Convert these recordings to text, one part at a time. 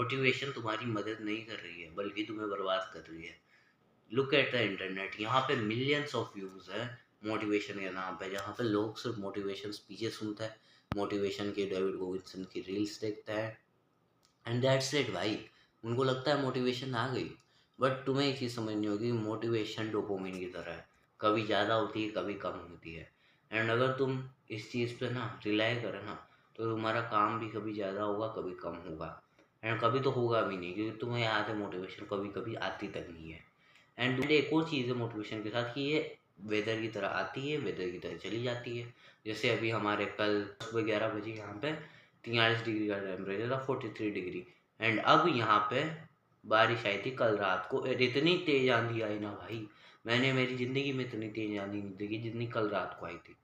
Motivation तुम्हारी मदद नहीं कर रही है बल्कि तुम्हें बर्बाद कर रही है। लुक एट द इंटरनेट, यहाँ पे मिलियंस ऑफ व्यूज है मोटिवेशन के नाम पे, जहाँ पे लोग सिर्फ मोटिवेशन स्पीचेस सुनते हैं, मोटिवेशन के डेविड गोविंसन की रील्स देखते हैं, एंड दैट्स इट भाई। उनको लगता है मोटिवेशन आ गई। बट तुम्हें एक चीज़ समझनी होगी, मोटिवेशन डोपामिन की तरह है, कभी ज़्यादा होती है कभी कम होती है। एंड अगर तुम इस चीज़ पे ना रिलाई करें ना, तो तुम्हारा काम भी कभी ज़्यादा होगा कभी कम होगा, एंड कभी तो होगा भी नहीं, क्योंकि तुम्हें याद है मोटिवेशन कभी कभी आती तक नहीं है। एंड एक और चीज़ है मोटिवेशन के साथ कि ये वेदर की तरह आती है, वेदर की तरह चली जाती है। जैसे अभी हमारे कल सुबह 11 बजे यहाँ पे 43 डिग्री का टेम्परेचर था, 43 डिग्री। एंड अब यहाँ पे बारिश आई थी कल रात को, इतनी तेज आंधी आई ना भाई, मैंने मेरी ज़िंदगी में इतनी तेज आंधी नहीं देखी जितनी कल रात को आई थी।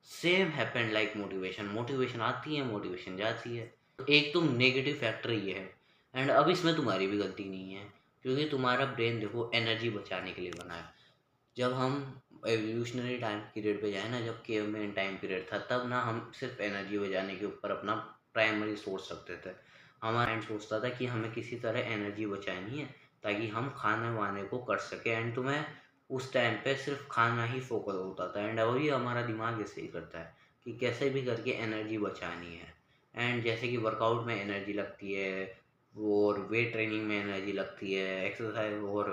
Same happened like motivation, motivation आती है मोटिवेशन जाती है। तो एक तो नेगेटिव फैक्टर ये है। एंड अब इसमें तुम्हारी भी गलती नहीं है, क्योंकि तुम्हारा ब्रेन देखो एनर्जी बचाने के लिए बना है। जब हम एवोल्यूशनरी टाइम पीरियड पे जाए ना, जब केवमेन टाइम पीरियड था, तब ना हम सिर्फ एनर्जी बचाने के ऊपर अपना प्राइमरी सोर्स रखते थे। हमारा माइंड सोचता था कि हमें किसी तरह एनर्जी बचानी है ताकि हम खाने वाने को कर सकें, एंड तुम्हें उस टाइम पे सिर्फ खाना ही फोकस होता था। एंड अभी हमारा दिमाग ऐसे ही करता है कि कैसे भी करके एनर्जी बचानी है। एंड जैसे कि वर्कआउट में एनर्जी लगती है, और वेट ट्रेनिंग में एनर्जी लगती है, एक्सरसाइज और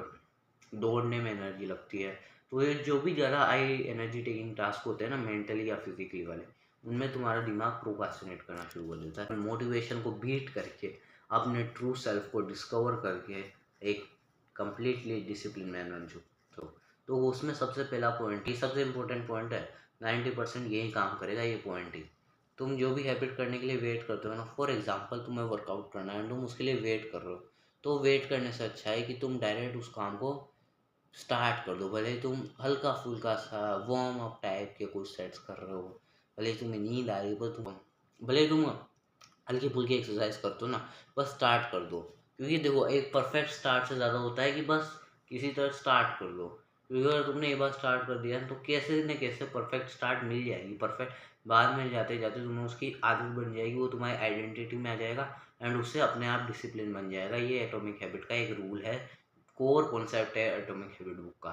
दौड़ने में एनर्जी लगती है। तो ये जो भी ज़्यादा हाई एनर्जी टेकिंग टास्क होते हैं ना, मेंटली या फिजिकली वाले, उनमें तुम्हारा दिमाग प्रोक्रास्टिनेट करना शुरू कर देता है। मोटिवेशन को बीट करके, अपने ट्रू सेल्फ को डिस्कवर करके एक कंप्लीटली डिसिप्लिन मैन बन चुके हो, तो उसमें सबसे पहला पॉइंट, ये सबसे इम्पोर्टेंट पॉइंट है। 90% यही काम करेगा, ये पॉइंट ही। तुम जो भी हैबिट करने के लिए वेट करते हो ना, फॉर एग्जाम्पल तुम्हें वर्कआउट करना है, तुम उसके लिए वेट कर रहे हो, तो वेट करने से अच्छा है कि तुम डायरेक्ट उस काम को स्टार्ट कर दो। भले ही तुम हल्का फुल्का सा वार्म अप टाइप के कुछ सेट्स कर रहे हो, भले ही तुम्हें नींद आ रही हो, पर तुम भले ही तुम हल्की फुल्की एक्सरसाइज करते हो ना, बस स्टार्ट कर दो। क्योंकि देखो, एक परफेक्ट स्टार्ट से ज़्यादा होता है कि बस किसी तरह स्टार्ट कर दो। क्योंकि अगर तुमने एक बार स्टार्ट कर दिया तो कैसे न कैसे परफेक्ट स्टार्ट मिल जाएगी, परफेक्ट बाद में जाते जाते तुम्हें उसकी आदत बन जाएगी, वो तुम्हारी आइडेंटिटी में आ जाएगा, एंड उससे अपने आप डिसिप्लिन बन जाएगा। ये एटॉमिक हैबिट का एक रूल है, कोर कॉन्सेप्ट है एटॉमिक हैबिट बुक का।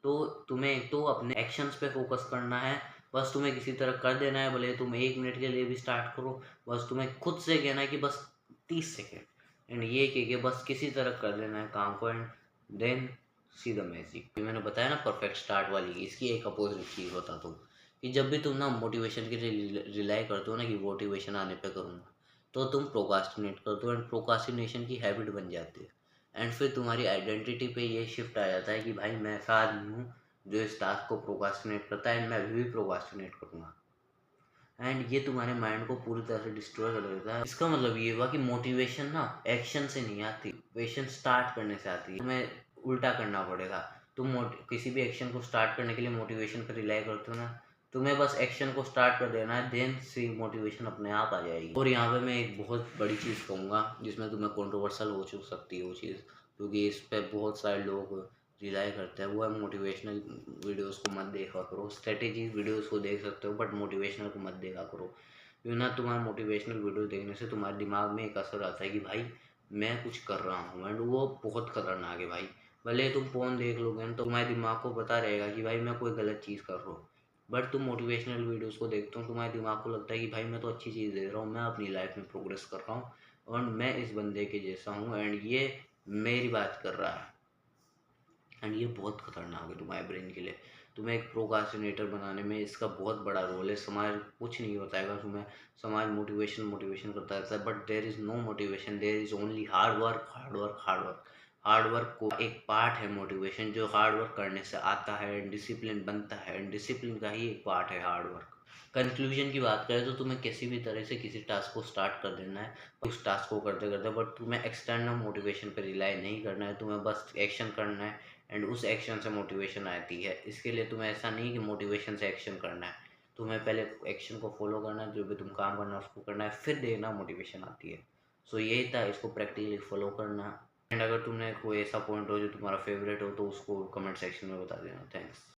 तो तुम्हें एक तो अपने एक्शंस पे फोकस करना है, बस तुम्हें किसी तरह कर देना है, भले तुम 1 मिनट के लिए भी स्टार्ट करो, बस तुम्हें खुद से कहना है कि बस 30 सेकेंड, एंड ये कह के बस किसी तरह कर लेना है काम को, and then see the magic. मैंने बताया ना परफेक्ट स्टार्ट वाली, इसकी एक अपोजिट चीज़ बता दूँ कि जब भी तुम ना मोटिवेशन के लिए रिलाई करते हो ना कि मोटिवेशन आने पे करूँगा, तो तुम प्रोकास्टिनेट करते हो, एंड प्रोकास्टिनेशन की हैबिट बन जाती है। एंड फिर तुम्हारी आइडेंटिटी पे ये शिफ्ट आ जाता है कि भाई मैं ऐसा आदमी हूँ जो इस टास्क को प्रोकास्टिनेट करता है, एंड मैं अभी भी प्रोकास्टिनेट करूँगा। एंड ये तुम्हारे माइंड को पूरी तरह से डिस्ट्रॉय कर देता है। इसका मतलब ये हुआ कि मोटिवेशन ना एक्शन से नहीं आती, मोटिवेशन स्टार्ट करने से आती है। तुम्हें उल्टा करना पड़ेगा। तुम किसी भी एक्शन को स्टार्ट करने के लिए मोटिवेशन पर रिलाई करते हो ना, तुम्हें बस एक्शन को स्टार्ट कर देना है, देन से मोटिवेशन अपने आप आ जाएगी। और यहाँ पे मैं एक बहुत बड़ी चीज़ कहूँगा जिसमें तुम्हें कंट्रोवर्शियल हो सकती है वो चीज़, क्योंकि इस पर बहुत सारे लोग रिलाई करते हैं, वो है मोटिवेशनल वीडियोस को मत देखा करो। स्ट्रेटेजी वीडियोस को देख सकते हो, बट मोटिवेशनल को मत देखा करो। क्यों ना, तुम्हारा मोटिवेशनल वीडियो देखने से तुम्हारे दिमाग में एक असर आता है कि भाई मैं कुछ कर रहा हूँ, एंड वो बहुत खतरनाक है भाई। भले तुम फोन देख लोगे तो तुम्हारे दिमाग को पता रहेगा कि भाई मैं कोई गलत चीज़ कर रहा हूँ, बट तुम मोटिवेशनल वीडियोस को देखते हो, तुम्हारे दिमाग को लगता है कि भाई मैं तो अच्छी चीज़ देख रहा हूँ, मैं अपनी लाइफ में प्रोग्रेस कर रहा हूँ, और मैं इस बंदे के जैसा हूँ, एंड ये मेरी बात कर रहा है। एंड ये बहुत खतरनाक है तुम्हारे ब्रेन के लिए। तुम्हें एक प्रोकास्टिनेटर बनाने में इसका बहुत बड़ा रोल है। समाज कुछ नहीं बताएगा तुम्हें, समाज मोटिवेशन मोटिवेशन करता रहता है, but there is no motivation, there is only hard work, hard work, hard work. Hard work को एक पार्ट है मोटिवेशन, जो हार्ड वर्क करने से आता है, डिसिप्लिन बनता है, एंड डिसिप्लिन का ही एक पार्ट है हार्ड वर्क। कंक्लूजन की बात करें तो तुम्हें किसी भी तरह से किसी टास्क को स्टार्ट कर देना है, उस टास्क को करते करते, बट तुम्हें एक्सटर्नल मोटिवेशन पर रिलाई नहीं करना है, तुम्हें बस एक्शन करना है, एंड उस एक्शन से मोटिवेशन आती है। इसके लिए तुम्हें ऐसा नहीं कि मोटिवेशन से एक्शन करना है, तुम्हें पहले एक्शन को फॉलो करना है, जो भी तुम काम करना है उसको करना है, फिर देखना मोटिवेशन आती है। सो यही था, इसको प्रैक्टिकली फॉलो करना। एंड अगर तुमने कोई ऐसा पॉइंट हो जो तुम्हारा फेवरेट हो, तो उसको कमेंट सेक्शन में बता देना। थैंक्स।